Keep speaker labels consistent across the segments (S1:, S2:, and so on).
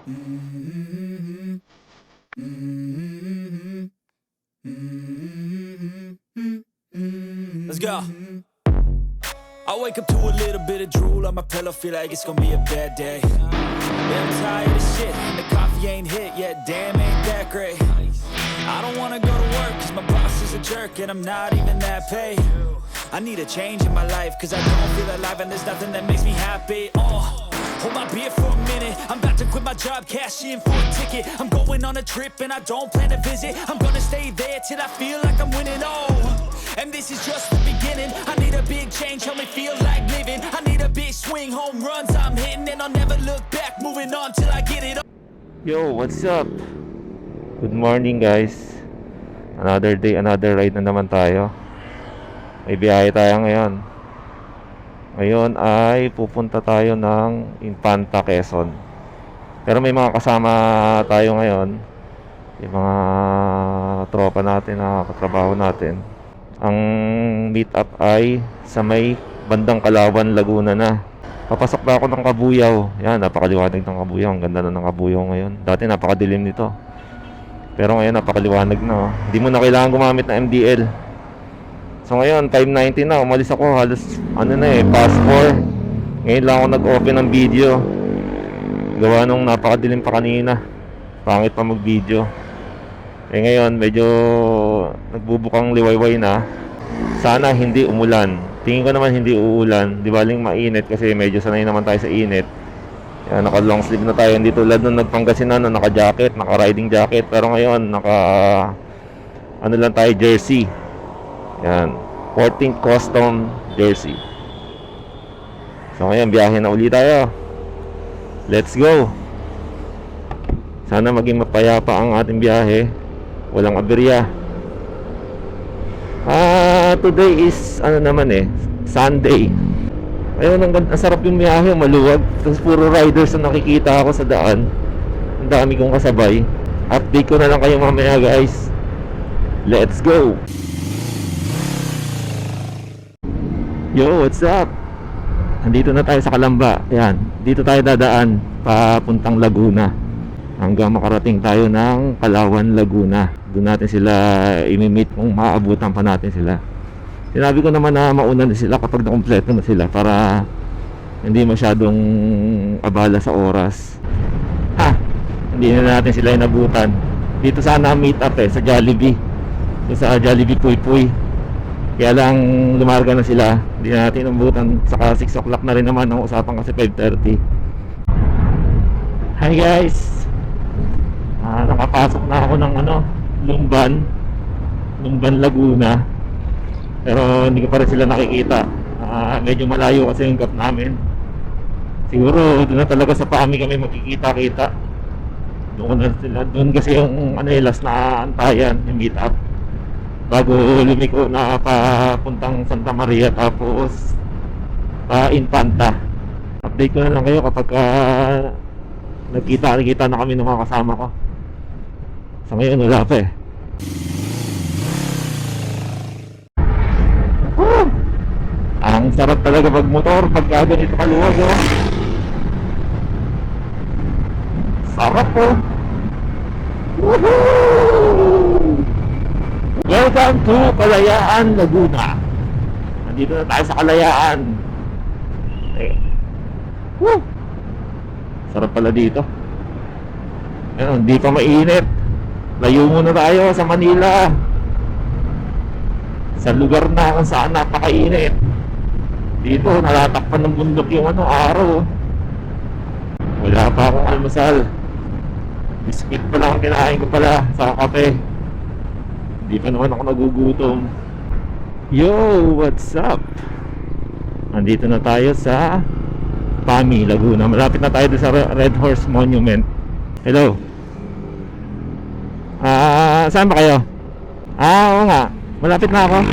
S1: Let's go. I wake up to a little bit of drool on my pillow, feel like it's gonna be a bad day. Yeah, I'm tired of shit, and the coffee ain't hit yet, damn, ain't that great. I don't wanna go to work, cause my boss is a jerk, and I'm not even that paid. I need a change in my life, cause I don't feel alive, and there's nothing that makes me happy. Hold my beer for a minute, I'm about to quit my job, cash in for a ticket. I'm going on a trip, and I don't plan to visit. I'm gonna stay there till I feel like I'm winning, and this is just the beginning. I need a big change, help me feel like living. I need a big swing, home runs I'm hitting, and I'll never look back, moving on till I get it.
S2: Yo, what's up? Good morning guys. Another day, another ride na naman tayo. May biyahe tayo ngayon. Ngayon ay pupunta tayo ng Infanta, Quezon. Pero may mga kasama tayo ngayon. Yung mga tropa natin na katrabaho natin. Ang meet up ay sa may bandang Kalawan, Laguna na. Papasok na ako ng Kabuyaw. Yan, napakaliwanag ng Kabuyaw. Ang ganda na ng Kabuyaw ngayon. Dati napakadilim nito. Pero ngayon napakaliwanag na. Hindi mo na kailangan gumamit ng MDL. So ngayon, 5:19 na. Umalis ako. Halos, past 4. Ngayon lang ako nag-open ng video. Gawa nung napakadilim pa kanina. Pangit pa mag-video. Ngayon, medyo nagbubukang liwayway na. Sana hindi umulan. Tingin ko naman hindi uulan. Di baling mainit kasi medyo sanay naman tayo sa init. Yan, naka long sleeve na tayo. Hindi tulad nung nagpangasinan, naka jacket, naka riding jacket. Pero ngayon, naka lang tayo, jersey. Yan, 14 custom jersey. So ngayon, biyahe na uli tayo. Let's go. Sana maging mapayapa ang ating biyahe. Walang aberya. Today is Sunday. Ayun, ang sarap yung biyahe, maluwag. Tapos puro riders na nakikita ako sa daan. Ang dami kong kasabay. Update ko na lang kayo mamaya guys. Let's go. Yo, what's up? Andito na tayo sa Calamba. Ayan, dito tayo dadaan papuntang Laguna hanggang makarating tayo ng Kalawan, Laguna. Doon natin sila imi-meet kung maabutan pa natin sila. Sinabi ko naman na mauna na sila kapag nakumpleto na sila para hindi masyadong abala sa oras. Hindi na natin sila inabutan. Dito sana meet up sa Jollibee. Sa Jollibee Puy Puy. Kaya lang lumarga na sila. Hindi na natin inabutan. Saka 6 o'clock na rin naman ang usapan kasi 5:30. Hi guys. Nakapasok na ako ng Lumban, Laguna. Pero hindi ko pa rin sila nakikita. Medyo malayo kasi yung gap namin. Siguro doon na talaga sa Pami kami magkikita-kita. Doon na sila. Doon kasi yung last na antayan, yung meet up. Bago lumiko na papuntang Santa Maria tapos Infanta. Update ko na lang kayo kapag nagkita na kami ng mga kasama ko. So ngayon wala pa Ang sarap talaga magmotor pagka ganito kaluwag Sarap Woohoo! Welcome to Kalayaan, Laguna. Nandito na tayo sa Kalayaan. Sarap pala dito. Hindi pa mainit. Layo muna tayo sa Manila. Sa lugar na kung saan napakainit. Dito nalatakpan ng bundok yung araw. Wala pa akong almusal. Biscuit pa lang ang kinain ko pala sa kape. Hindi pa naman ako nagugutom. Yo, what's up? Nandito na tayo sa Pami, Laguna. Malapit na tayo sa Red Horse Monument. Hello. Saan ba kayo? Oo nga. Malapit na ako.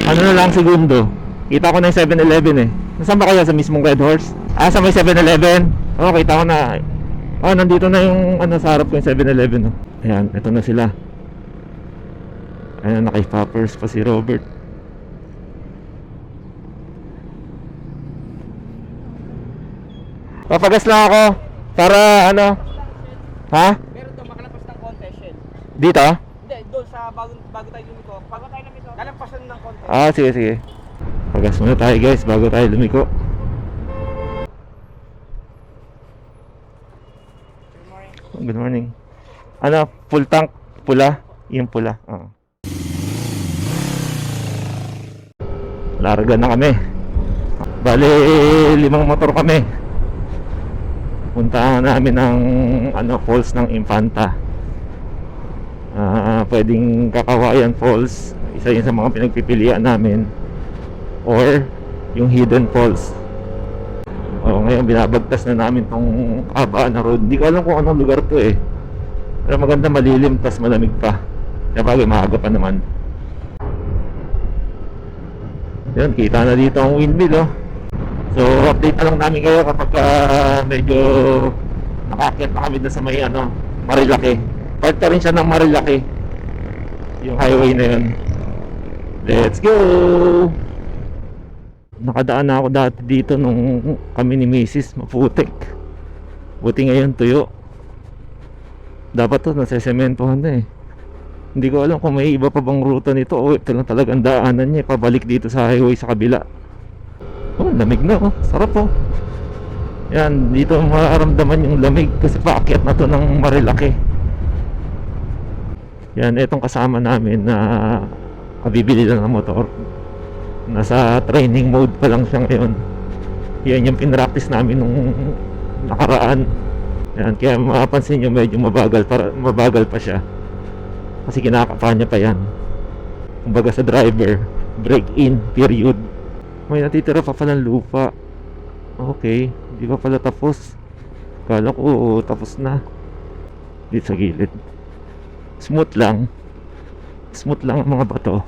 S2: Na lang segundo. Kita ko na yung 7-Eleven Nasaan ba kayo? Sa mismong Red Horse? Sa may 7-Eleven? Kita ko na. Nandito na yung sa harap ko yung 7-Eleven Ayan, ito na sila. Ayan, naka-poppers pa si Robert. Papagas lang ako para Ha?
S3: Meron doon, makalapas ng konti, Shell.
S2: Dito?
S3: Hindi, doon sa bago tayo lumiko. Bago tayo lumiko, kalampasan ng konti.
S2: Ah, sige, sige. Pagas muna tayo guys bago tayo lumiko. Good morning. Ano, full tank? Pula? Yung pula. Oo. Larga na kami. Bali, 5 motor kami. Puntahan namin ng falls ng Infanta. Pwedeng Kakawayan Falls, isa yun sa mga pinagpipilian namin, or yung Hidden Falls. Ngayon binabagtas na namin tong kabaan na road. Hindi ko alam kung anong lugar to eh, pero maganda, malilim, tas malamig pa. Sabagay, maaga pa naman. Yan, kita na dito ang windmill, oh. So update na lang namin kayo kapag medyo nakaakyat na kami na sa may Marilaki. Part ka rin siya ng Marilaki, yung highway na yun. Let's go! Nakadaan na ako dati dito nung kami ni Mrs. Maputik. Buti ngayon tuyo. Dapat to nasesementohan na eh. Hindi ko alam kung may iba pa bang ruta nito o ito lang talagang daanan niya pabalik dito sa highway sa kabila. Oh, lamig na, oh. Sarap, oh. Yan, dito mararamdaman yung lamig kasi paakyat na to ng Marilaki. Yan, itong kasama namin na kabibili lang ng motor. Nasa training mode pa lang siya ngayon. Yan yung pinractice namin nung nakaraan. Yan, kaya mapapansin nyo medyo mabagal pa siya. Kasi kinakapa niya pa yan. Kumbaga sa driver, break in, period. May natitira pa palang lupa. Okay, hindi pa pala tapos. Kala ko tapos na. Dito sa gilid. Smooth lang ang mga bato.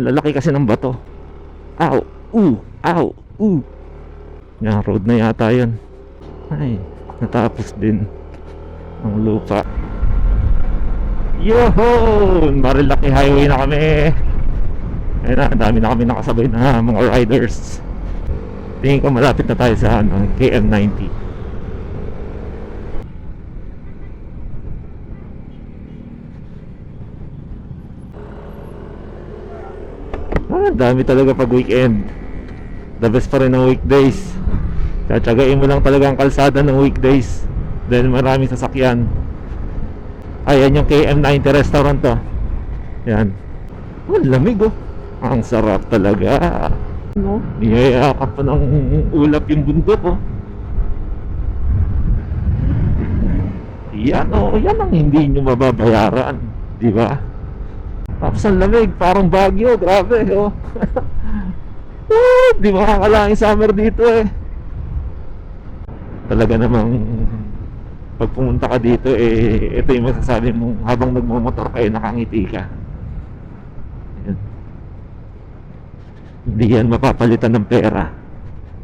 S2: Lalaki kasi ng bato. Ow, ow, yan, road na yata yun. Ay, natapos din ang lupa. Yohon! Marilaki highway na kami. Ayun na, dami na kami nakasabay na mga riders. Tingin ko malapit na tayo sa KM90. Dami talaga pag weekend. The best pa rin ng weekdays. Tsagain mo lang talaga ang kalsada ng weekdays. Dahil maraming sasakyan. Ayan yung KM90 restaurant to. Yan. Lamig, oh. Ang sarap talaga. Niyayakap pa ng ulap yung bundok, oh. Yan, oh. Yan ang hindi nyo mababayaran, di ba? Tapos ang lamig, parang Baguio, grabe, oh. Di makakalaing summer dito eh. Talaga namang pag pumunta ka dito eh, ito yung masasabi mong habang nagmumotor kayo nakangiti ka. Ayan. Hindi yan mapapalitan ng pera,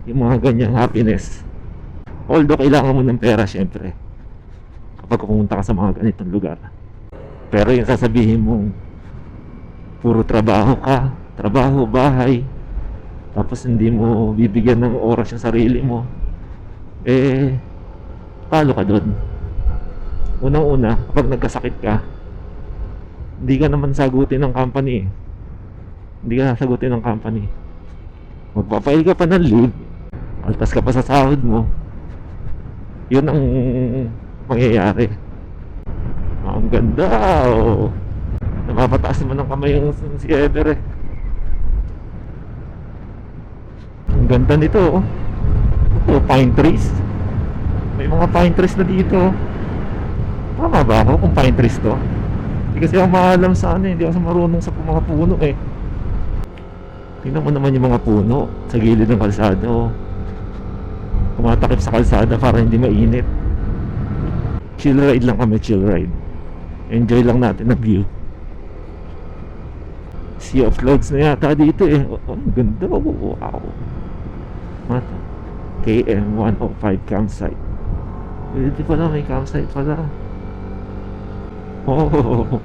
S2: yung mga ganyang happiness. Although kailangan mo ng pera syempre kapag pumunta ka sa mga ganitong lugar. Pero yung sasabihin mong puro trabaho ka, trabaho, bahay, tapos hindi mo bibigyan ng oras yung sarili mo, eh talo ka doon. Unang-una, kapag nagkasakit ka, hindi ka naman sagutin ng company. Hindi ka sagutin ng company. Magpapail ka pa ng leave, altas ka pa sa sahod mo. Yun ang mangyayari. Ang ganda, oh. Napapataas naman ng kamay yung si Eder eh. Ang ganda nito, oh. Ito, pine trees. May mga pine trees na dito. Tama ba ako kung pine trees to? Hindi kasi ako maalam sa ano eh. Hindi ako marunong sa mga puno eh. Tingnan mo naman yung mga puno sa gilid ng kalsada, oh. Kumatakip sa kalsada para hindi mainit. Chill ride lang kami, chill ride. Enjoy lang natin ang view. Sea of clouds na yata dito eh. Oh, ang ganda, oh, wow. Mata KM105 campsite. Pwede pala, may campsite pala. Oh,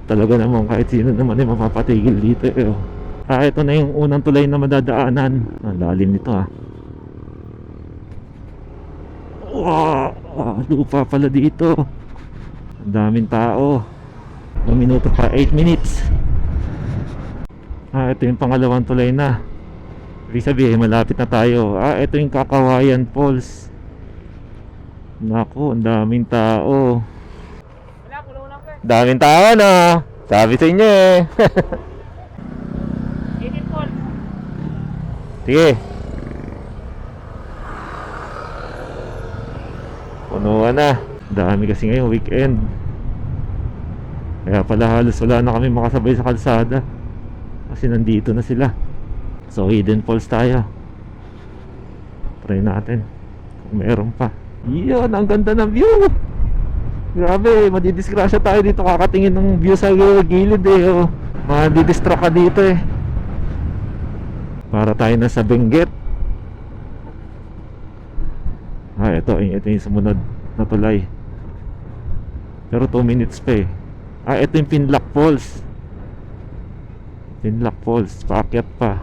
S2: talaga naman kahit sino naman ay mapapatigil dito eh, oh. Ito na yung unang tulay na madadaanan. Ang lalim nito, ah. Wow, Napakalupa pala dito. Ang daming tao. 1 minuto pa, 8 minutes. Ito yung pangalawang tulay na. Ibig sabihin, malapit na tayo. Ito yung Kakawayan Falls. Naku, ang daming tao.
S3: Wala, kulong lang ka.
S2: Daming tao na. Sabi sa inyo eh.
S3: Edit Paul.
S2: Sige. Punuan na. Dami kasi ngayon, weekend. Kaya pala halos wala na kami makasabay sa kalsada. Kasi nandito na sila. So Hidden Falls tayo. Try natin kung meron pa. Yun, ang ganda ng view. Grabe, madidisgrasya tayo dito kakatingin ng view sa gilid eh. Madidistract ka dito eh. Para tayo na sa Benguet. Ito yung sumunod na tulay. Pero 2 minutes pa eh. Ito yung Pinlock Falls. Pinlock Falls, paakyat pa.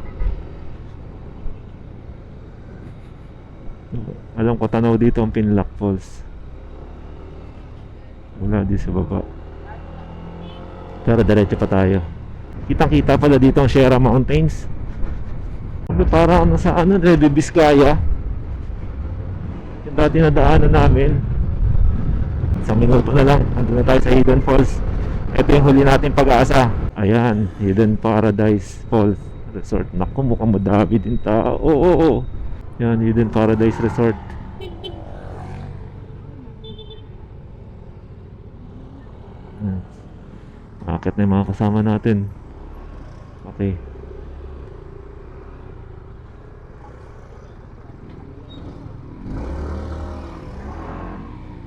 S2: Alam ko tanaw dito ang Pinlock Falls. Wala di sa baba. Pero diretso pa tayo. Kitang kita pala dito ang Sierra Mountains. Parang nasa Nueva Vizcaya. Yung dati na daanan namin. Isang minuto na lang, andun na tayo sa Hidden Falls. Ito yung huli natin pag-asa. Ayan, Hidden Paradise Falls Resort. Naku, mukhang madami din tao. Oo. Yan, Hidden Paradise Resort. Akit na yung mga kasama natin. Okay.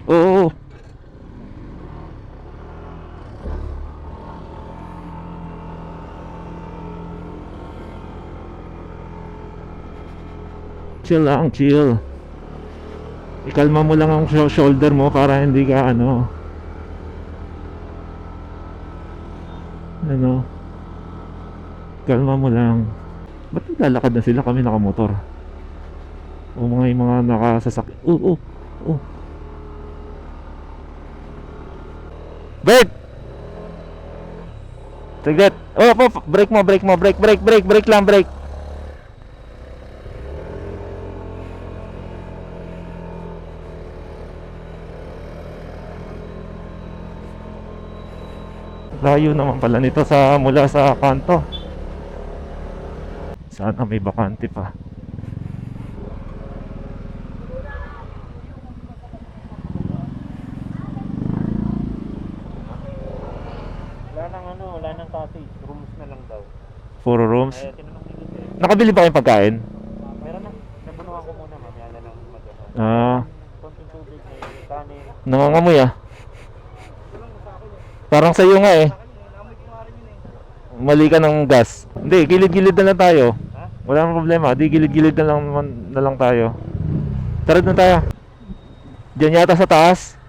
S2: Oo. Chill lang, chill. Ikalma mo lang ang shoulder mo para hindi ka kalma mo lang. Ba't naglalakad na sila? Kami nakamotor. O yung mga nakasasakyan. Bert! Saglit. Brake mo. Brake lang. Layo naman pala nito mula sa kanto. Sana may bakante pa.
S3: Wala nang cottage. Rooms na lang daw.
S2: Puro rooms.
S3: Tinanong ni Luis eh.
S2: Nakabili ba kayong pagkain?
S3: Meron na. Nabunuhan ko muna, mamaya na lang mag-ano. Konting tubig, may kanin.
S2: Nangangamoy Parang sa'yo nga eh.
S3: Namoy ko nga rin yun eh.
S2: Mali ka ng gas. Hindi, gilid-gilid na lang tayo.
S3: Ha?
S2: Wala nang problema. Di gilid-gilid na lang tayo. Tara na tayo. Diyan yata sa taas.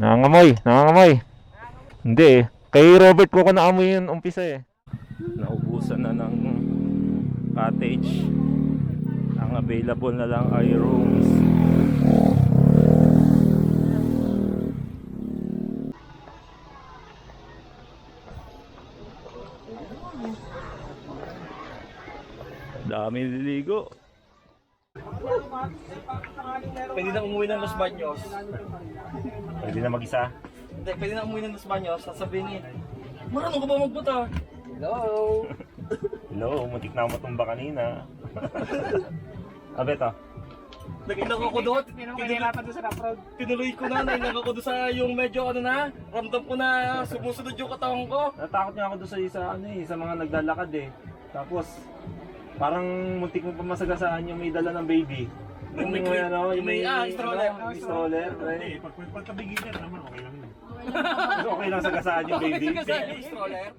S2: Nangangamoy. Hindi eh. Kay Robert ko naamoy yun umpisa eh. Naubusan na ng cottage. Ang available na lang ay rooms. Dami nililigo.
S3: Pwede na umuwi ng Los Baños.
S2: Pwede na mag-isa.
S3: Hindi, pwede na umuwi ng Los Baños. Sasabihin niya, marunong ka ba magbuta? Hello?
S2: Hello, muntik na matumba kanina. Abeto.
S3: Nag-ilang ako doon. Tinuloy ko na, nailang ako doon sa yung medyo ramdam ko na sumusunod yung katawan ko.
S2: Natakot nga ako doon sa mga naglalakad eh. Tapos parang muntik mo pa masagasaan yung may dala ng baby.
S3: Yung may stroller.
S2: Stroller.
S4: Pagkabigilan naman, okay lang yun.
S2: Okay lang sagasaan yung baby.
S3: Kasi yung stroller.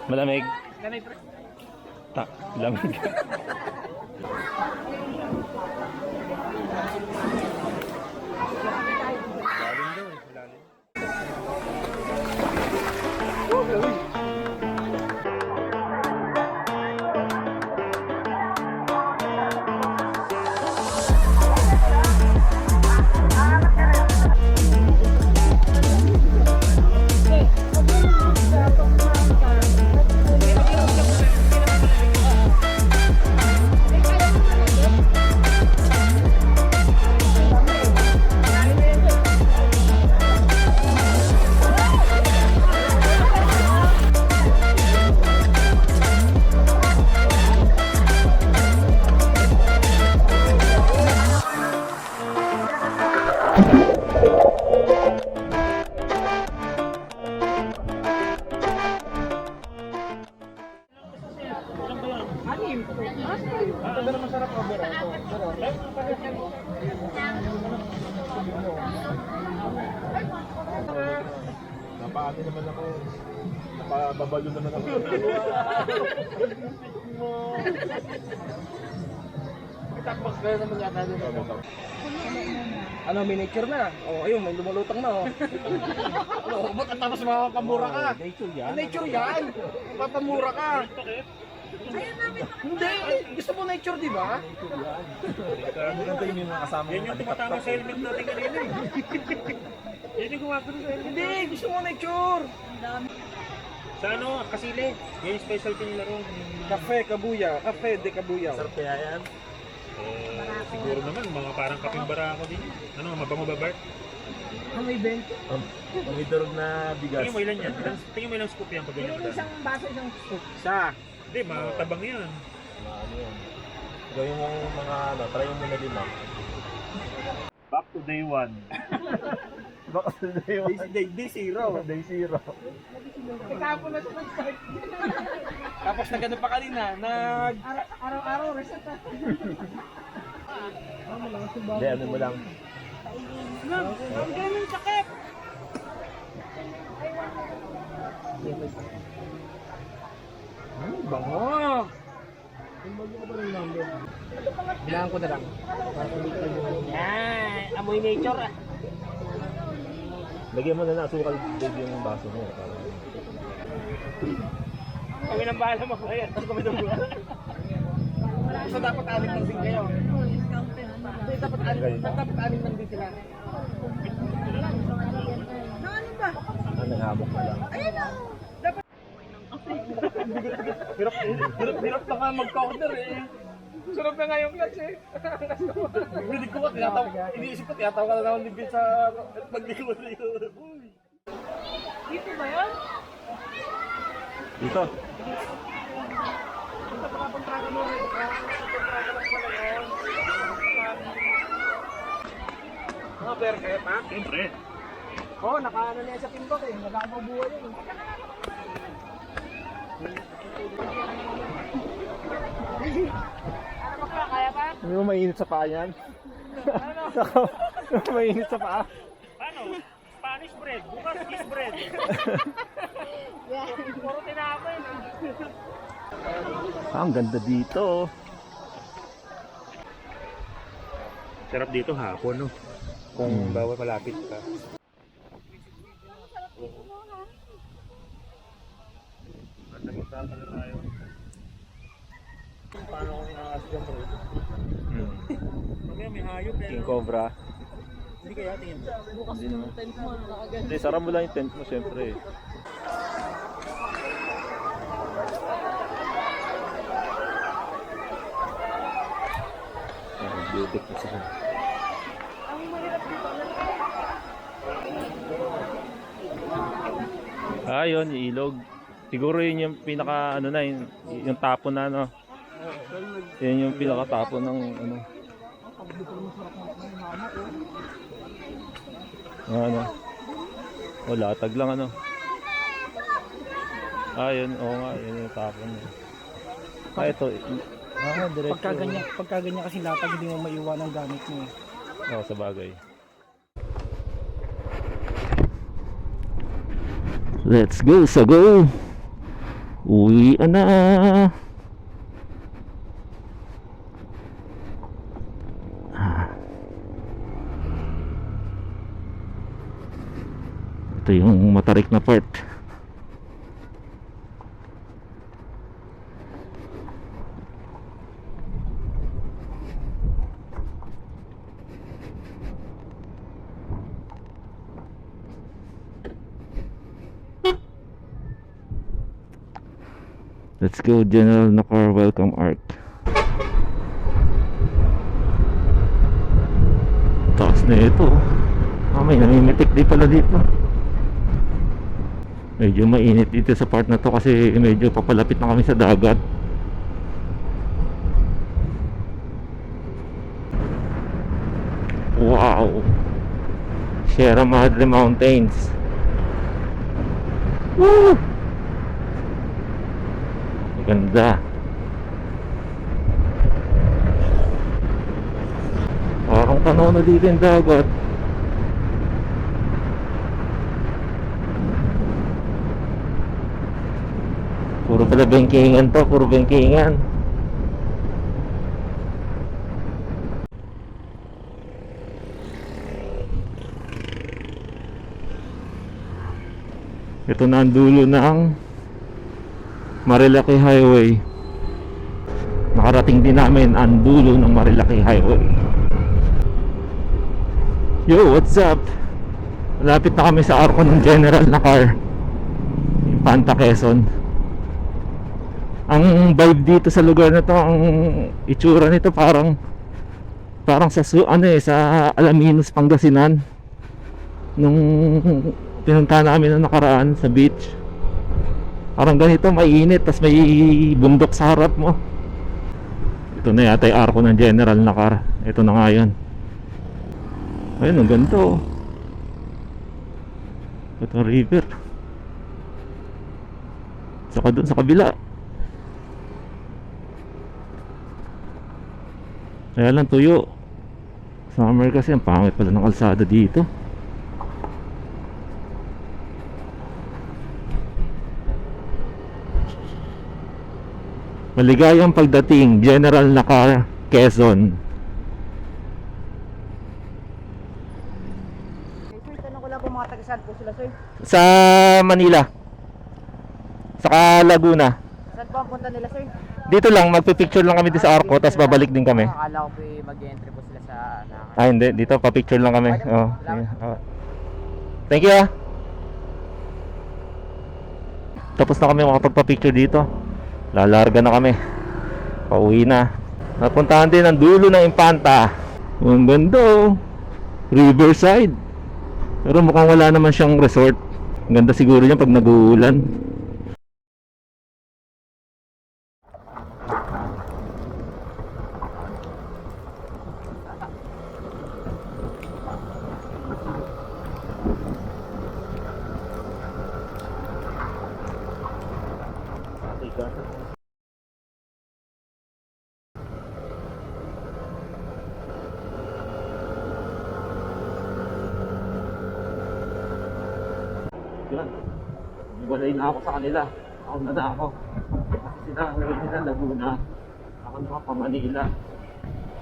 S2: Malamig. Lamig.
S4: Napaano naman ako. Napababalo naman ako.
S3: Takbos kayo naman yata dito. Ano, miniature na. Oh, ayun, may lumulutang na oh. Ano, ba't ang tapos makapamura ka?
S4: Nature yan.
S3: Nature yan. Papamura ka. Hindi, gusto mo nature, di ba?
S4: Ganito yung nakasama. Yan yung tumatama sa helmet natin kanina eh. Yan yung gumagano sa helmet.
S3: Hindi, gusto mo nature.
S4: Sa ano, kasili. Yan yung specialty nila ron.
S3: Kafe, kabuya. Kafe de kabuya.
S4: Sarap kaya yan. Siguro naman, mga parang kapimbara ako din. Ano, mabango ba Bart?
S3: May bent.
S4: May durog na bigas. Tingin mo ilan yan? Tingin mo ilang scoop yan pag ganyan.
S3: Isang baso, isang scoop. Isa.
S4: Hindi, matabang yan. Ano yan? Gawin mo mga ano, try mo na din ah. Back to day 1. Back to day 1.
S3: Day zero.
S4: Day 0.
S3: Kahapon na siya nag-start. Tapos na ganun pa kanina, araw-araw reset na.
S4: Hindi, ano mo lang.
S3: Ma'am, ang ganun sakit. Bango. Bilangan ko na lang. Yan, amoy nature ah.
S4: Lagyan mo na ng asukal baby yung baso mo.
S3: Kami nang bahala mag-ayat. Tapos kami nang buwan. So dapat anim lang din kayo. Hindi, dapat anim lang din sila.
S4: Ano, nanghamok na lang.
S3: Hirap na ka mag-order eh. Sarap na nga yung clutch eh. Bilig ko ka, iniisip ko, tinatawa ka na naman ni Bill sa paglikod na yun. Dito ba yun?
S4: Dito.
S3: Mga burger ha?
S4: Siyempre.
S3: Oo, nakaano niya sa pindot eh. Nagkakabubuhay yun eh. Ano ba kaya pa?
S4: Hindi mo mainit sa paa yan?
S3: Ano?
S4: Hindi mo mainit sa paa?
S3: Ano? Spanish bread. Bukas cheese bread. Puro tinapay na.
S4: Ang ganda dito. Sarap dito hapon, no? Kung bawal malapit ka. Paano kung inaas dyan, bro? Mamaya may hayop eh.
S2: King Cobra.
S4: Hindi kaya tingin.
S2: Hindi naman. Hindi, sara mo lang yung tent mo syempre. Beauty ko sa kanya. Ah, yun, yung ilog. Siguro yun yung pinaka ano na yung tapon na ano. Yun yung pinaka tapon ng ano. Ano. O, latag lang ano. Ah, yun. Oo nga, yun yung tapon. Ah, ito. Ah, diretso.
S3: Pagka ganyan kasi latag, hindi mo maiwan ang gamit mo.
S2: Oo, sa bagay. Let's go, so go! Uwi na! Ito yung matarik na part. Let's go, General Nakar. Welcome, Arc. Taas na ito. May namimitik di pala dito. Medyo mainit dito sa part na to kasi medyo papalapit na kami sa dagat. Wow! Sierra Madre Mountains. Woo! Ganda. Parang tanaw na dito yung dagat. Puro pala bengkingan to, puro bengkingan. Ito na ang dulo ng Marilaki Highway. Nakarating din namin ang dulo ng Marilaki Highway. Yo, what's up? Malapit na kami sa arko ng General Nakar, Infanta, Quezon. Ang vibe dito sa lugar na to, ang itsura nito parang sa sa Alaminos, Pangasinan. Nung pinunta namin na nakaraan sa beach, parang ganito, mainit, tas may bundok sa harap mo. Ito na yata yung arko ng General Nakar. Ito na nga yun. Ayun, ang ganito. Ito ang river. Saka dun sa kabila. Kaya lang tuyo. Summer kasi, ang pangit pala ng kalsada dito. Maligayang pagdating, General Nakar, Quezon.
S3: Sir, tanong ko lang po mga taga-saan po sila, sir.
S2: Sa Manila. Saka Laguna.
S3: Saan po ang punta nila, sir?
S2: Dito lang, magpipicture lang kami dito sa arko, tapos babalik din kami.
S3: Akala ko po mag-entry po sila sa
S2: Ah, hindi. Dito, pa-picture lang kami. Oh, yeah. Thank you, ah. Tapos na kami makapagpa-picture dito. Lalarga na kami. Pauwi na. Napuntahan din ang dulo ng Infanta. Ang ganda, oh. Riverside. Pero mukhang wala naman siyang resort. Ang ganda siguro niya pag nag-uulan. Yan. Iwalay na ako sa kanila. Ako na ako. Kasi sila ang gawin nila Laguna. Ako na pa Manila.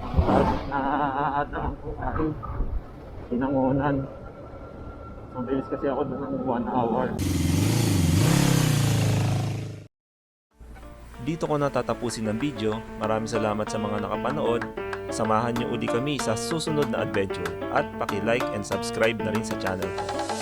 S2: Ako na aadaan ko ay Pinangonan. Mabilis kasi ako doon ng 1 hour.
S5: Dito ko natatapusin ang video. Maraming salamat sa mga nakapanood. Samahan niyo uli kami sa susunod na adventure at paki-like and subscribe na rin sa channel ko.